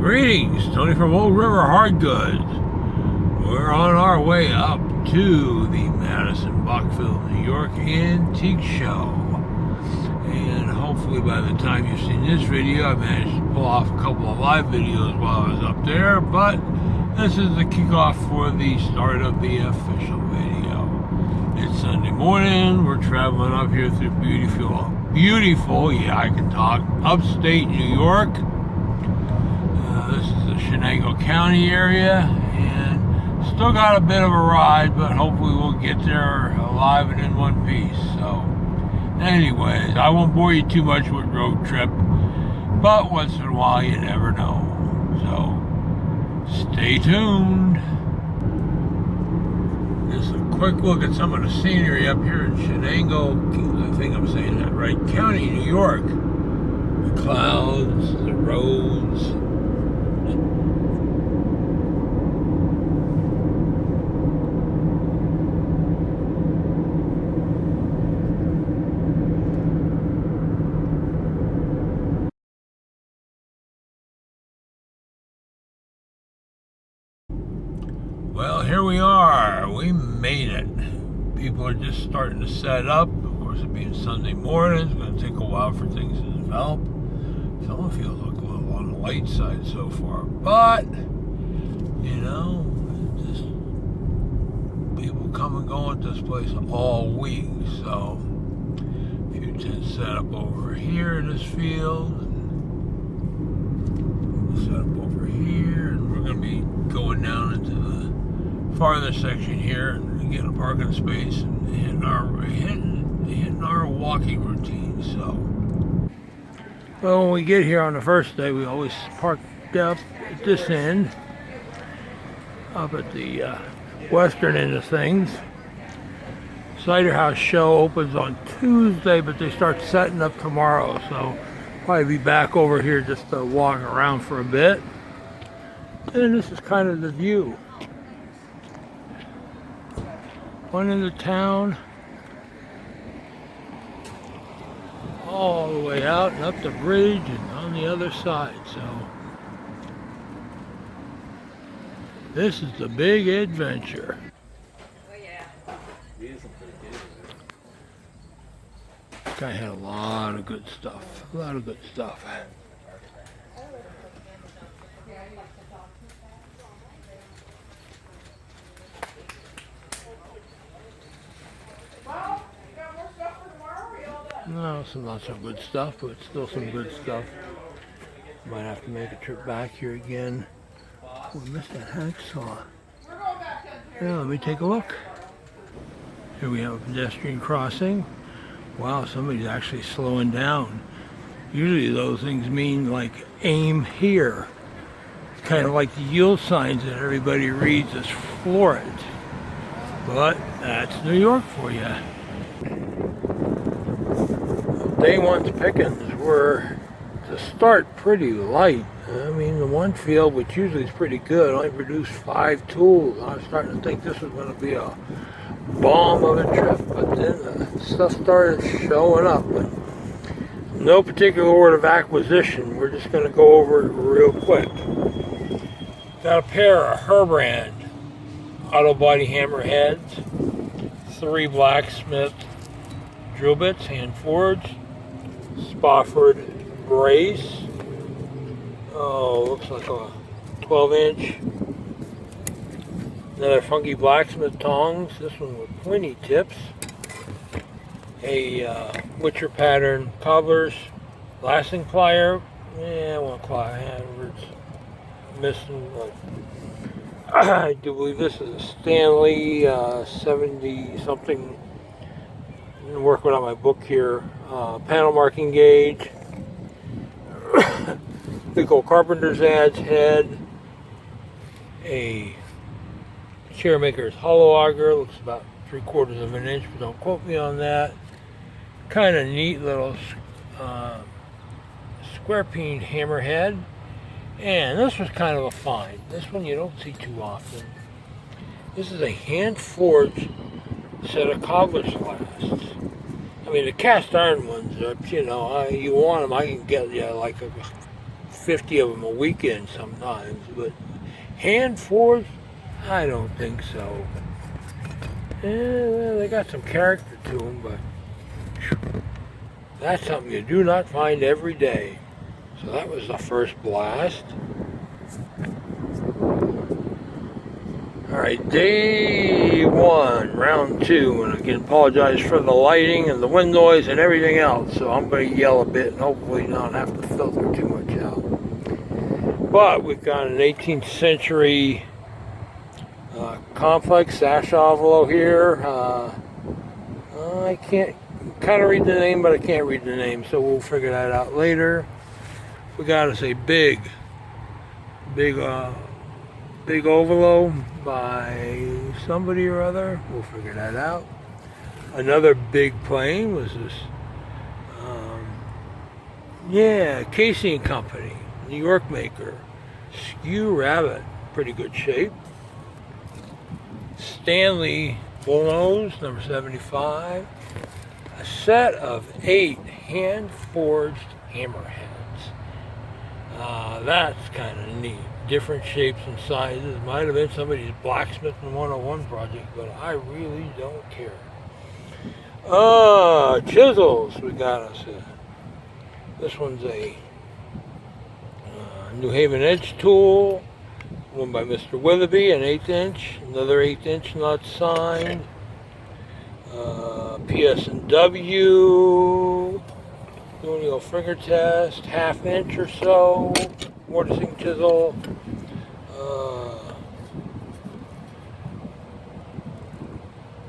Greetings, Tony from Old River Hard Goods. We're on our way up to the Madison Bouckville, New York Antique Show. And hopefully by the time you've seen this video, I managed to pull off a couple of live videos while I was up there. But this is the kickoff for the start of the official video. It's Sunday morning. We're traveling up here through beautiful, yeah, I can talk, upstate New York. This is the Shenango County area, and still got a bit of a ride, but hopefully we'll get there alive and in one piece. So, anyways, I won't bore you too much with road trip, but once in a while you never know. So, stay tuned. Just a quick look at some of the scenery up here in Shenango, I think I'm saying that right, County, New York. The clouds, the roads. Well, here we are. We made it. People are just starting to set up. Of course, it being Sunday morning, it's going to take a while for things to develop. Some of it feels like a little on the light side so far. But, you know, just people come and go at this place all week. So, a few tents set up over here in this field. We'll set up over here. And we're going to be going down into the farther section here and get a parking space and hitting our walking routine. So, well, when we get here on the first day, we always park up at this end, up at the western end of things. Cider House show opens on Tuesday, but they start setting up tomorrow, so probably be back over here just to walk around for a bit. And this is kind of the view. One end of town, all the way out and up the bridge and on the other side. So this is the big adventure. This guy had a lot of good stuff. No, some not so good stuff, but still some good stuff. Might have to make a trip back here again. We missed that hacksaw. Yeah, let me take a look. Here we have a pedestrian crossing. Wow, somebody's actually slowing down. Usually those things mean like aim here. It's kind of like the yield signs that everybody reads as floor it. But that's New York for you. Day one's pickings were, to start, pretty light. I mean, the one field, which usually is pretty good, only produced 5 tools. I was starting to think this was going to be a bomb of a trip, but then the stuff started showing up. But no particular order of acquisition. We're just going to go over it real quick. Got a pair of Herbrand auto body hammer heads, 3 blacksmith drill bits, hand forged, Spofford brace. Oh, looks like a 12-inch. Another funky blacksmith tongs. This one with pointy tips. A Witcher pattern cobblers, lasting plier. Yeah, one plier. It's missing. I do believe this is a Stanley 70-something. I'm working on my book here. Panel marking gauge. Big old carpenter's adze head. A chair maker's hollow auger. Looks about 3/4 of an inch, but don't quote me on that. Kind of neat little square peen hammerhead. And this was kind of a find. This one you don't see too often. This is a hand forged set of cobbler's lasts. I mean, the cast iron ones, you know, you want them, I can get you like a 50 of them a weekend sometimes, but hand forged, I don't think so. Well, they got some character to them, but that's something you do not find every day. So that was the first blast. All right, day one, round two, and I can apologize for the lighting and the wind noise and everything else. So I'm going to yell a bit and hopefully not have to filter too much out. But we've got an 18th century complex sash envelope here. I can't kind of read the name, but I can't read the name, so we'll figure that out later. We got us a big envelope by somebody or other. We'll figure that out. Another big plane was this, Casey and Company, New York maker. Skew Rabbit, pretty good shape. Stanley Bullnose, number 75. A set of 8 hand-forged hammerheads. That's kind of neat. Different shapes and sizes. Might have been somebody's blacksmithing 101 project, but I really don't care. Chisels we got us. This one's a New Haven Edge tool. One by Mr. Witherby, an 1/8 inch. Another 1/8 inch not signed. PS&W. Doing a finger test. 1/2 inch or so. Mortising chisel.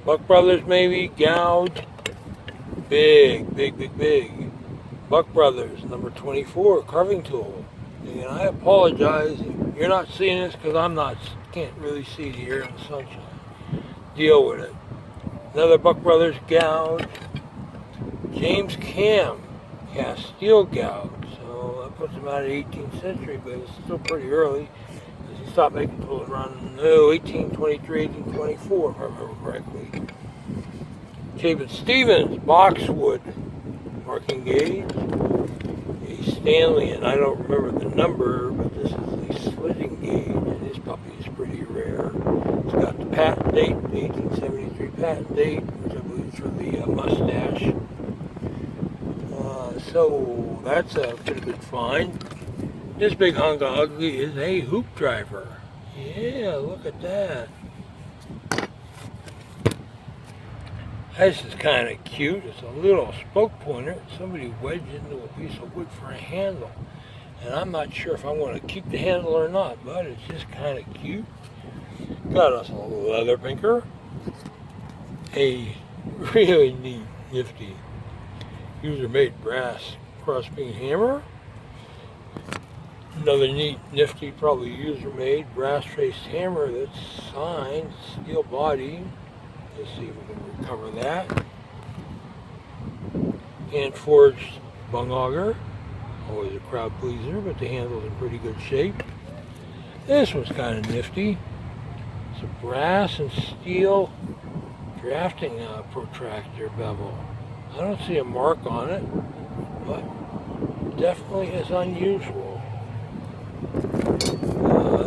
Buck Brothers maybe. Gouge. Big. Buck Brothers, number 24, carving tool. And I apologize if you're not seeing this because can't really see it here in the sunshine. Deal with it. Another Buck Brothers gouge. James Cam cast steel gouge. So that puts him out of the 18th century, but it's still pretty early. He stopped making tools around 1823, 1824, if I remember correctly. David Stevens, boxwood marking gauge. A Stanley, and I don't remember the number, but this is a slitting gauge, and this puppy is pretty rare. It's got the patent date, the 1873 patent date, which I believe is for the mustache. So that's a pretty good find. This big hunk of ugly is a hoop driver. Yeah, look at that. This is kind of cute. It's a little spoke pointer. Somebody wedged into a piece of wood for a handle. And I'm not sure if I want to keep the handle or not, but it's just kind of cute. Got us a leather pinker. A really neat, nifty, user-made brass crossbeam hammer. Another neat, nifty, probably user-made brass traced hammer that's signed, steel body. Let's see if we can recover that. Hand forged bung auger. Always a crowd pleaser, but the handle's in pretty good shape. This one's kind of nifty. It's a brass and steel drafting protractor bevel. I don't see a mark on it, but definitely is unusual.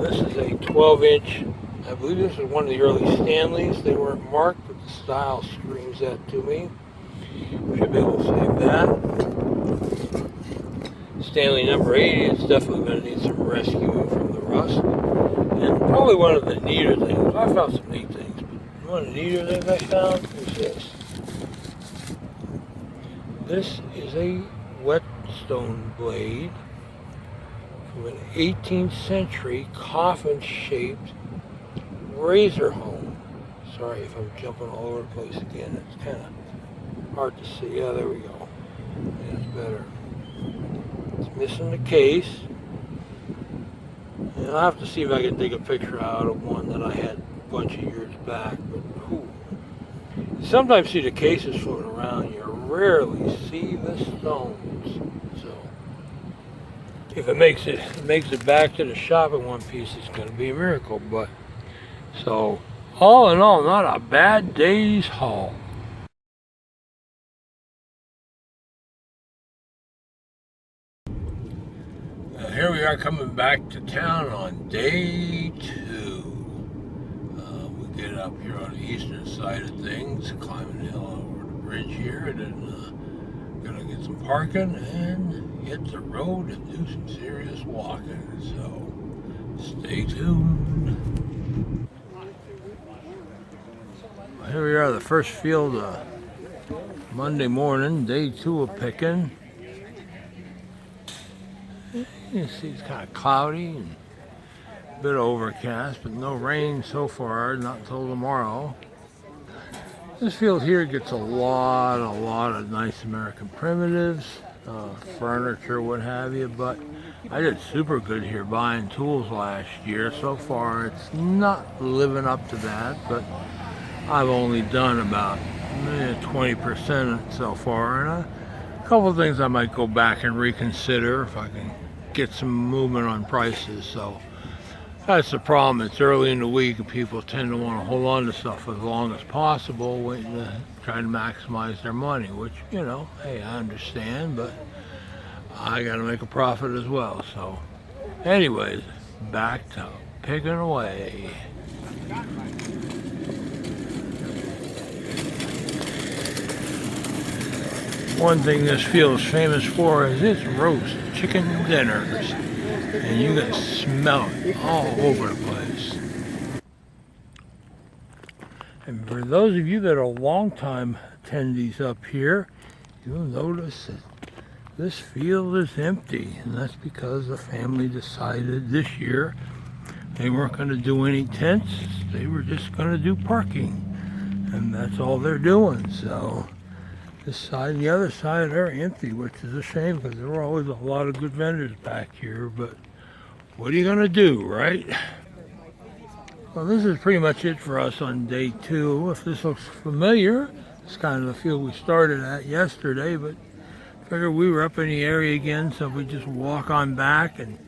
This is a 12-inch. I believe this is one of the early Stanleys. They weren't marked, but the style screams that to me. Should be able to save that. Stanley number 80. It's definitely going to need some rescuing from the rust. And probably one of the neater things. I found some neat things, but one of the neater things I found is this. This is a whetstone blade from an 18th century coffin-shaped razor home. Sorry if I'm jumping all over the place again. It's kind of hard to see. Yeah, there we go. That's better. It's missing the case. And I'll have to see if I can dig a picture out of one that I had a bunch of years back. But you sometimes see the cases floating around. You rarely see the stones. So if it makes it back to the shop in one piece, it's going to be a miracle. But so, all in all, not a bad day's haul. Here we are coming back to town on day 2. We get up here on the eastern side of things, climbing the hill over the bridge here, and then gonna get some parking and hit the road and do some serious walking. So stay tuned. Here we are, the first field Monday morning, day 2 of picking. You see it's kind of cloudy and a bit overcast, but no rain so far, not until tomorrow. This field here gets a lot of nice American primitives, furniture, what have you, but I did super good here buying tools last year. So far it's not living up to that, but I've only done about 20% so far, and a couple of things I might go back and reconsider if I can get some movement on prices. So that's the problem. It's early in the week and people tend to want to hold on to stuff as long as possible, waiting to try to maximize their money, which, you know, hey, I understand, but I got to make a profit as well. So anyways, back to picking away. One thing this field is famous for is its roast chicken dinners, and you can smell it all over the place. And for those of you that are long-time attendees up here, you'll notice that this field is empty, and that's because the family decided this year they weren't going to do any tents, they were just going to do parking, and that's all they're doing. So this side and the other side are empty, which is a shame because there were always a lot of good vendors back here, but what are you going to do, right? Well, this is pretty much it for us on day 2. If this looks familiar, it's kind of the field we started at yesterday, but figured we were up in the area again, so we just walk on back and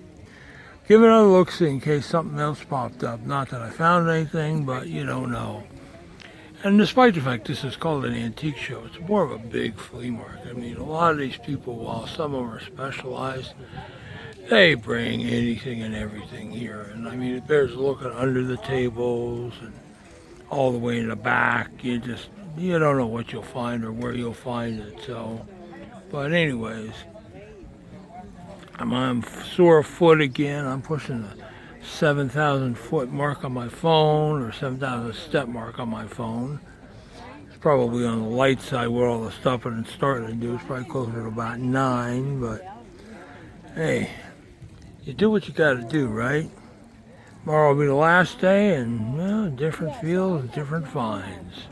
give it another look-see in case something else popped up. Not that I found anything, but you don't know. And despite the fact this is called an antique show, it's more of a big flea market. I mean, a lot of these people, while some of them are specialized, they bring anything and everything here. And I mean, it bears looking under the tables and all the way in the back. You don't know what you'll find or where you'll find it. So, but anyways, I'm on sore foot again. I'm pushing the 7,000 foot mark on my phone, or 7,000 step mark on my phone. It's probably on the light side where all the stopping and starting to do. It's probably closer to about 9, but hey, you do what you got to do, right? Tomorrow will be the last day, and well, different fields, different finds.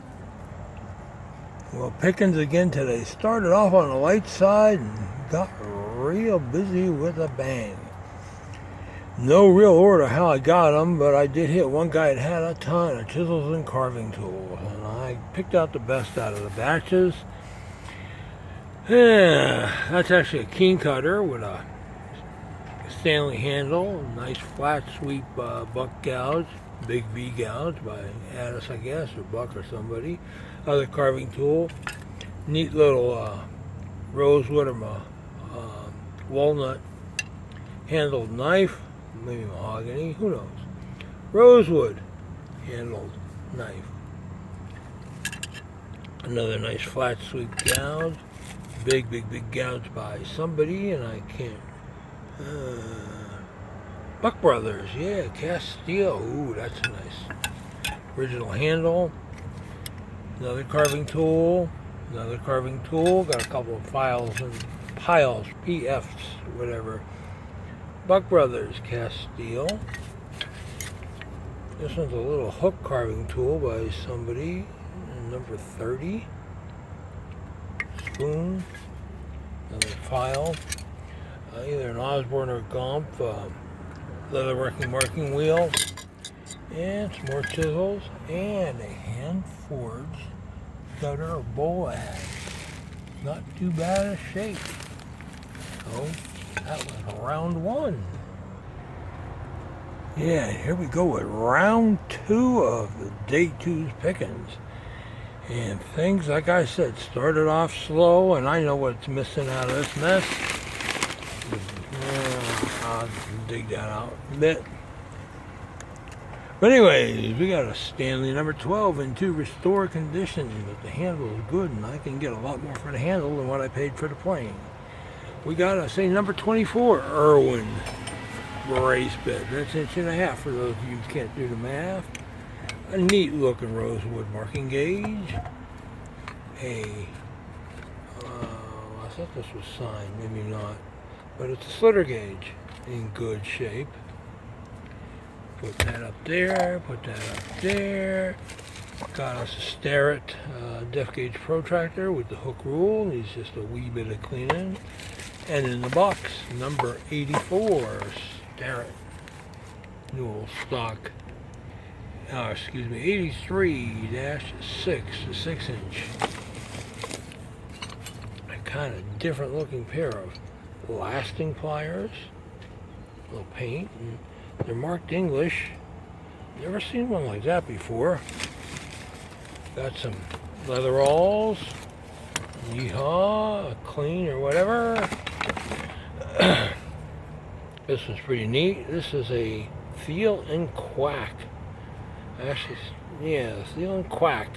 Well, pickings again today. Started off on the light side and got real busy with a bang. No real order how I got them, but I did hit one guy that had a ton of chisels and carving tools, and I picked out the best out of the batches. Yeah, that's actually a keen cutter with a Stanley handle, nice flat sweep buck gouge, big V gouge by Addis, I guess, or Buck or somebody. Other carving tool, neat little rosewood or walnut handled knife. Maybe mahogany, who knows? Rosewood handled knife. Another nice flat sweep gouge. Big gouge by somebody, and I can't. Buck Brothers, yeah, cast steel. Ooh, that's a nice original handle. Another carving tool. Got a couple of piles, PFs, whatever. Buck Brothers cast steel. This one's a little hook carving tool by somebody, number 30. Spoon, another file, either an Osborne or Gump, leather working wheel, and some more chisels, and a hand forged gutter or bowl axe. Not too bad a shape. So that was round 1. Yeah, here we go with round 2 of the day 2's pickings. And things, like I said, started off slow, and I know what's missing out of this mess. I'll dig that out a bit. But anyways, we got a Stanley number 12 in 2 restore condition, but the handle is good, and I can get a lot more for the handle than what I paid for the plane. We got a, say, number 24 Irwin brace bit. That's 1.5 inches for those of you who can't do the math. A neat looking rosewood marking gauge. I thought this was signed, maybe not. But it's a slitter gauge in good shape. Put that up there, put that up there. Got us a Starrett depth gauge protractor with the hook rule. Needs just a wee bit of cleaning. And in the box, number 84 Starrett Newell stock. 83-6, 6-inch. A kind of different looking pair of lasting pliers. A little paint. And they're marked English. Never seen one like that before. Got some leather awls. Yeehaw, clean or whatever. This one's pretty neat. This is a Thiel and Quack. Actually, yeah, Thiel and Quack.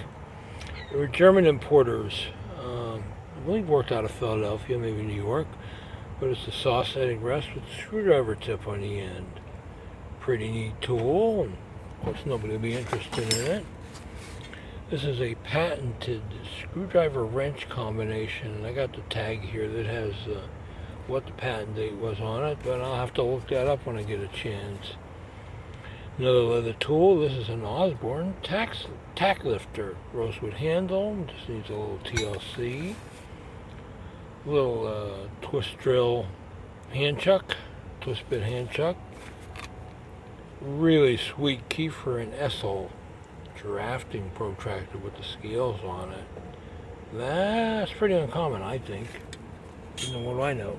They were German importers. I believe worked out of Philadelphia, maybe New York. But it's a saw setting rest with a screwdriver tip on the end. Pretty neat tool, and of course nobody will be interested in it. This is a patented screwdriver wrench combination, and I got the tag here that has what the patent date was on it, but I'll have to look that up when I get a chance. Another leather tool. This is an Osborne tack lifter, rosewood handle. Just needs a little TLC. Little twist drill hand chuck, twist bit hand chuck. Really sweet Kiefer and Essel drafting protractor with the scales on it. That's pretty uncommon, I think. What do I know?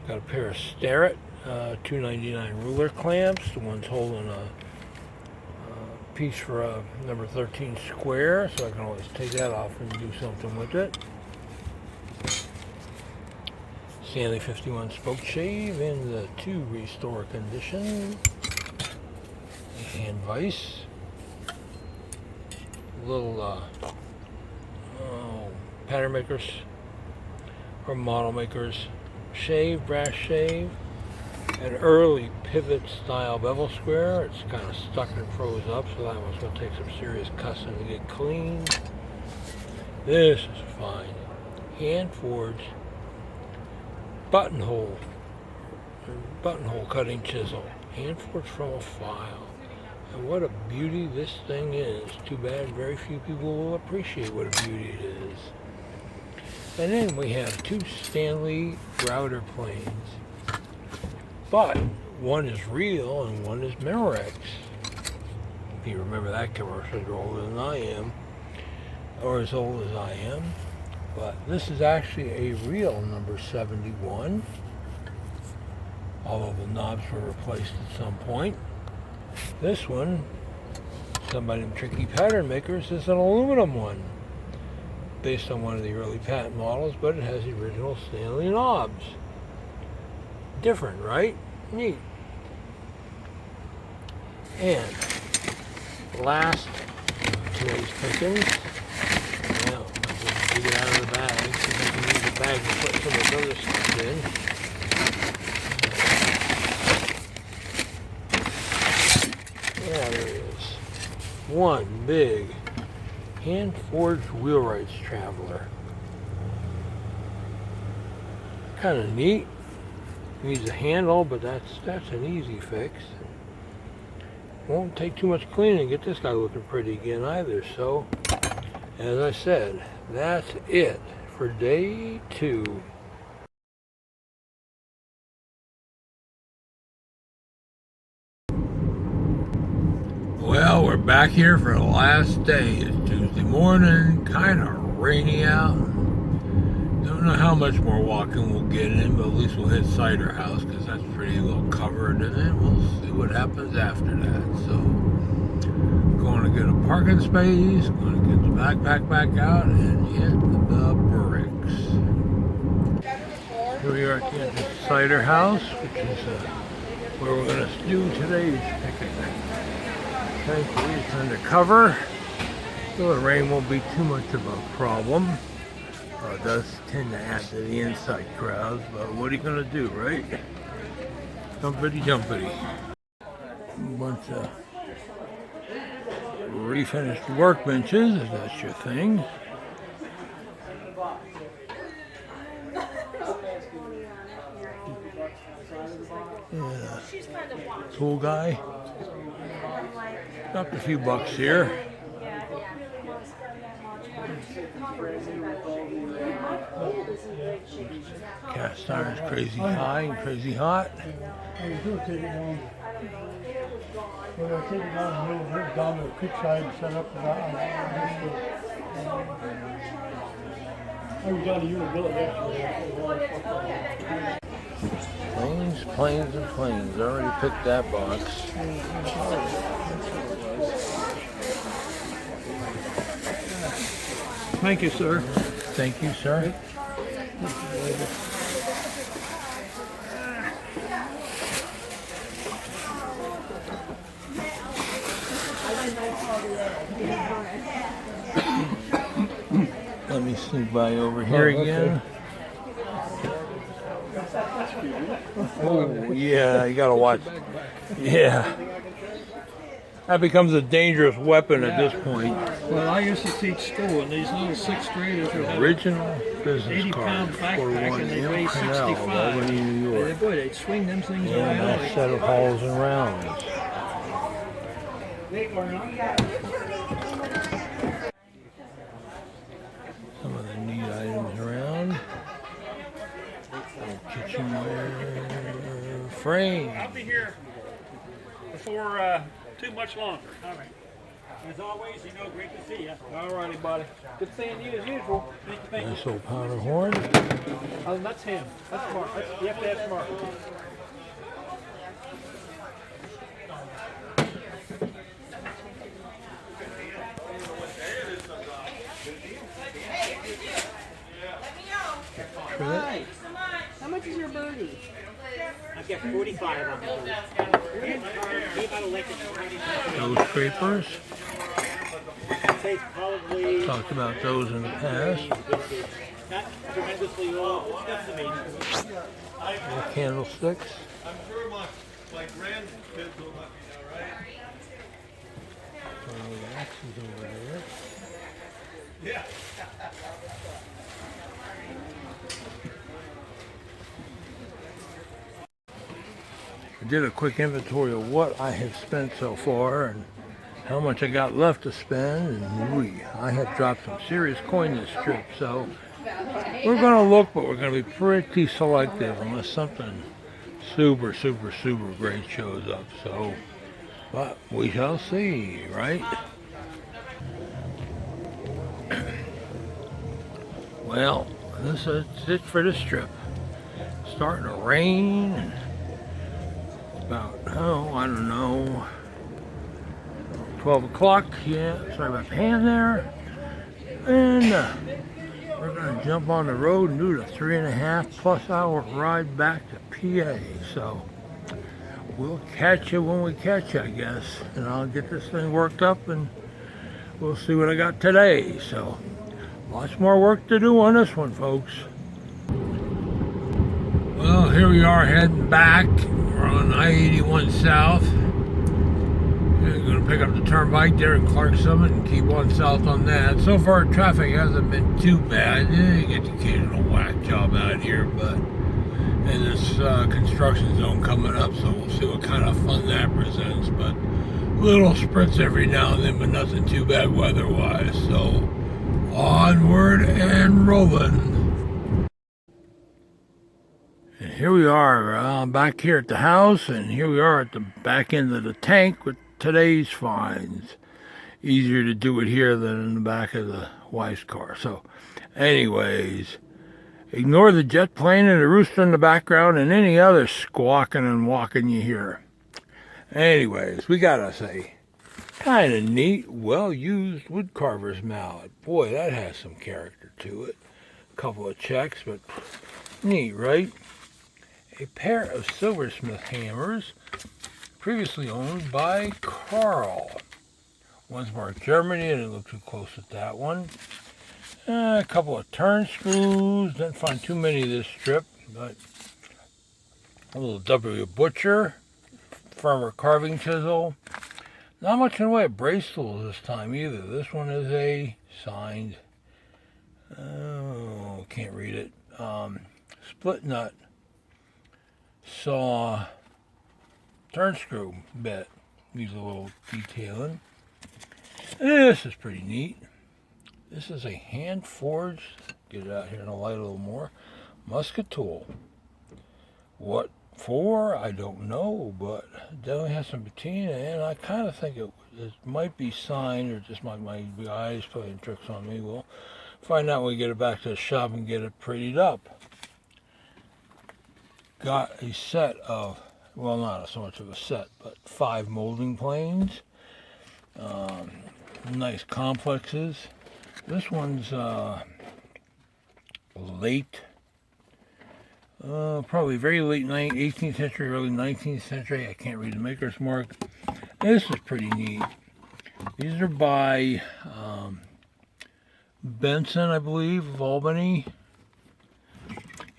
Got a pair of Starrett $2.99 ruler clamps. The one's holding a piece for a number 13 square, so I can always take that off and do something with it. Stanley 51 spoke shave in the 2 restore condition. Hand vise. Little pattern makers or model makers shave, brass shave. An early pivot style bevel square. It's kind of stuck and froze up, so that one's going to take some serious cussing to get clean. This is fine. Hand forged buttonhole cutting chisel, hand forged from a file. And what a beauty this thing is. Too bad very few people will appreciate what a beauty it is. And then we have 2 Stanley router planes, but one is real and one is Memorex. If you remember that commercial, you're older than I am, or as old as I am. But this is actually a real number 71, although the knobs were replaced at some point. This one, somebody in Tricky Pattern Makers, is an aluminum one, based on one of the early patent models, but it has the original Stanley knobs. Different, right? Neat. And last, today's pickings. Well, dig it out of the bag, see if I can use the bag to put some of the other stuff in. Yeah, there it is. One big hand-forged wheelwright's traveler. Kind of neat. Needs a handle, but that's an easy fix. Won't take too much cleaning to get this guy looking pretty again either. So, as I said, that's it for day 2. Well, we're back here for the last day. It's Tuesday morning, kind of rainy out. Don't know how much more walking we'll get in, but at least we'll hit Cider House because that's pretty well covered, and then we'll see what happens after that. So, going to get a parking space, going to get the backpack back out, and hit the bricks. Here we are at the entrance cider house, which is where we're going to do today's picnic. Thankfully, it's under cover, so the rain won't be too much of a problem. It does tend to add to the inside crowds, but what are you going to do, right? Jumpity jumpity. A bunch of refinished workbenches, if that's your thing. Yeah. Tool guy. Dropped a few bucks here. Cast iron's crazy high and crazy hot. We're going to take it down to the creek side and set up the I was down to Utah Village yesterday. Planes, planes, and planes. I already picked that box. Thank you, sir. Thank you, sir. Let me sneak by over here again. Oh, yeah, you gotta watch. Yeah. That becomes a dangerous weapon at this point. Well, I used to teach school, and these little sixth graders would have Original business 80-pound card for backpack, one and they weigh 65. Albany, New York. Boy, they'd swing them things And around. a set of halls and rounds. Some of the neat items around. Kitchenware frame. I'll be here before too much longer. All right. As always, great to see you. All righty, buddy. Good seeing you as usual. Thank you. Nice old powder horn. Oh, that's him. That's Mark. You have to ask Mark. Hi. How much is your birdie? I've got 45 on Those scrapers. Probably Talked about those in the past. not tremendously old. That's amazing. Little candlesticks. I'm sure my grandkids will let me know, right? The axes over there. Yeah. I did a quick inventory of what I have spent so far and how much I got left to spend, and I have dropped some serious coin this trip, so we're going to look, but we're going to be pretty selective unless something super great shows up, so, but we shall see, right? Well, this is it for this trip. Starting to rain, and about, I don't know, 12 o'clock, yeah, sorry about the hand there, and we're going to jump on the road and do the 3.5+ hour ride back to PA, so we'll catch you when we catch you, I guess, and I'll get this thing worked up and we'll see what I got today, so lots more work to do on this one, folks. Well, here we are heading back. We're on I-81 South. We're going to pick up the turnpike there in Clark Summit and keep on south on that. So far, traffic hasn't been too bad. You get the occasional whack job out here, but and this construction zone coming up, so we'll see what kind of fun that presents. But little sprints every now and then, but nothing too bad weather-wise. So onward and rolling. And here we are back here at the house, and here we are at the back end of the tank with today's finds. Easier to do it here than in the back of the wife's car. So anyways, ignore the jet plane and the rooster in the background and any other squawking and walking you hear. Anyways, we gotta say, kind of neat, well-used woodcarver's mallet. Boy, that has some character to it. A couple of checks, but neat, right? a pair of silversmith hammers previously owned by Carl. One's marked Germany, I didn't look too close at that one. A couple of turn screws, didn't find too many of this strip, but a little W Butcher, firmer carving chisel. Not much in the way of brace tools this time either. This one is a signed, can't read it, split nut saw turn screw bit. Needs a little detailing. This is pretty neat. This is a hand forged, get it out here in the light a little more, musket tool. What for? I don't know, but it definitely has some patina, and I kind of think it might be signed, or just my eyes playing tricks on me. We'll find out when we get it back to the shop and get it prettied up. Got a set of, well, not so much of a set, but 5 molding planes. Nice complexes. This one's late, probably very late 18th century, early 19th century. I can't read the maker's mark. This is pretty neat. These are by Benson, I believe, of Albany.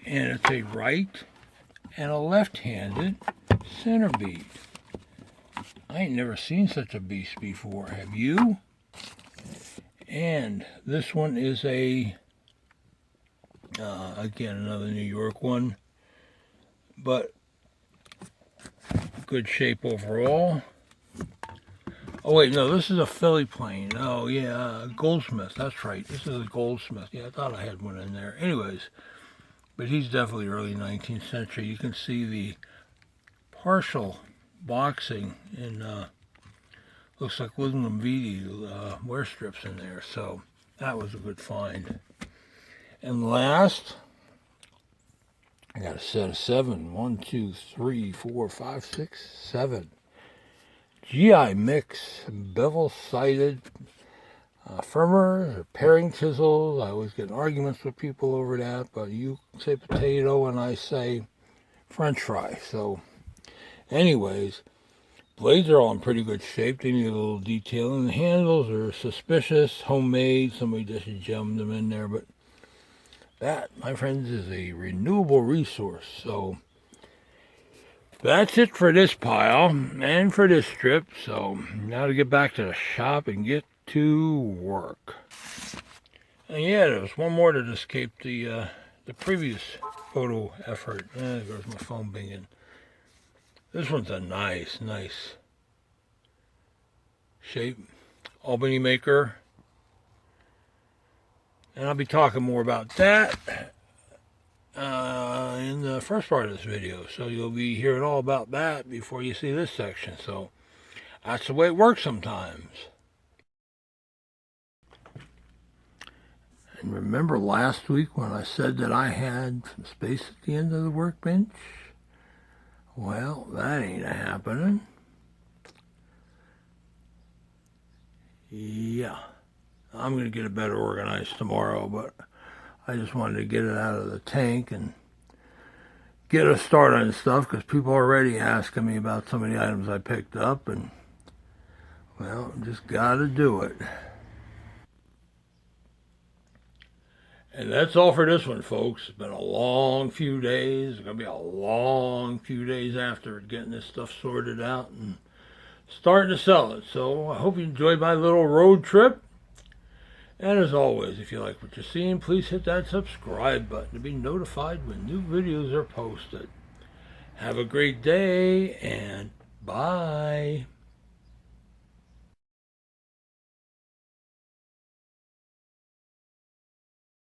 And it's a right and a left-handed center bead. I ain't never seen such a beast before. Have you? And this one is a, again, another New York one, but good shape overall. Oh wait, no, this is a Philly plane. Oh yeah, Goldsmith, that's right. This is a Goldsmith. Yeah, I thought I had one in there. Anyways, but he's definitely early 19th century. You can see the partial boxing in looks like William Beatty wear strips in there, so that was a good find. And last, I got a set of 7. 1, 2, 3, 4, 5, 6, 7. GI mix, bevel-sided firmer, paring chisels. I always get in arguments with people over that, but you say potato and I say French fry. So, anyways, blades are all in pretty good shape. They need a little detailing. The handles are suspicious, homemade. Somebody just gemmed them in there. But that, my friends, is a renewable resource. So that's it for this pile and for this strip. So now to get back to the shop and get to work. And yeah, there was one more that escaped the previous photo effort. There goes my phone binging. This one's a nice shape. Albany maker. And I'll be talking more about that in the first part of this video. So you'll be hearing all about that before you see this section. So that's the way it works sometimes. And remember last week when I said that I had some space at the end of the workbench? Well, that ain't happening. Yeah, I'm going to get it better organized tomorrow, but I just wanted to get it out of the tank and get a start on stuff because people are already asking me about some of the items I picked up, and, well, just got to do it. And that's all for this one, folks. It's been a long few days. It's going to be a long few days after getting this stuff sorted out and starting to sell it. So I hope you enjoyed my little road trip. And as always, if you like what you're seeing, please hit that subscribe button to be notified when new videos are posted. Have a great day, and bye.